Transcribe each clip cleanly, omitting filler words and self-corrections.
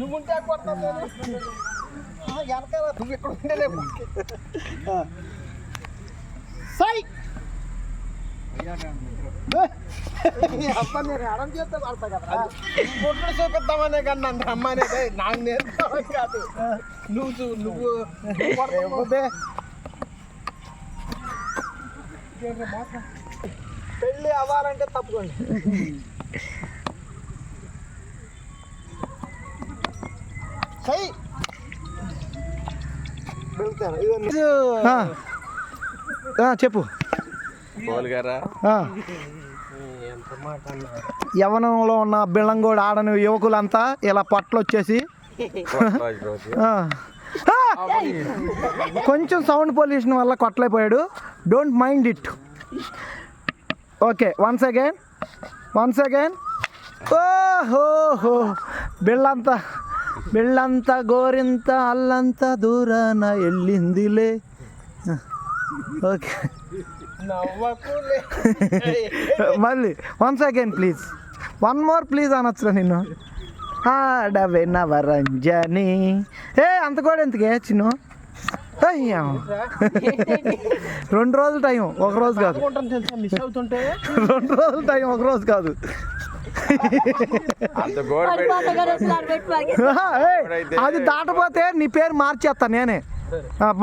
నువ్వు ఉంటే కొడతావు వెనకాల నువ్వు ఇక్కడ ఉంటేనే సై అమ్మ నేను అడం చేస్తే పడతా కదా పొట్లు చూపిద్దామనే కానీ నన్ను రమ్మనేది నాకు నేర్చుకోవాలి కాదు నువ్వు పెళ్ళి అవ్వాలంటే తప్పుకోండి సై చెప్పు. యవనంలో ఉన్న బిళ్ళంగోడు ఆడని యువకులంతా ఇలా పొట్టలు వచ్చేసి కొంచెం సౌండ్ పొల్యూషన్ వల్ల కొట్టలేకపోయాడు. Don't mind it. Okay once again ఓహో బిళ్ళంతా గోరింత అల్లంతా దూరాన వెళ్ళిందిలే. ఓకే మళ్ళీ once again please, one more please అనొచ్చురా నిన్ను. ఆడవే నవరంజని. అంత కూడా ఎందుకే చిన్ను? 2 రోజులు టైం, ఒక రోజు కాదు. 2 రోజులు టైం, ఒక రోజు కాదు. అది దాటపోతే నీ పేరు మార్చేస్తా నేనే,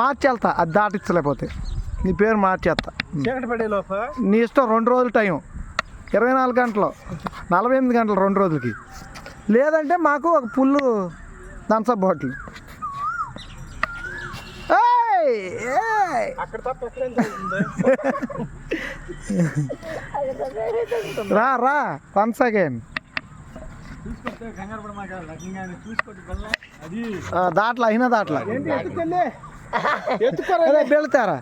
మార్చేస్తా. అది దాటించలేకపోతే నీ పేరు మార్చేస్తా. నీ ఇష్టం. 2 రోజులు టైం, 24 గంటలు, 48 గంటలు, 2 రోజులకి. లేదంటే మాకు ఒక పుల్లు థమ్సప్ బాటిల్. రా వన్స్ అగైన్. దాంట్లో అయినా దాంట్లో వెళ్తారా?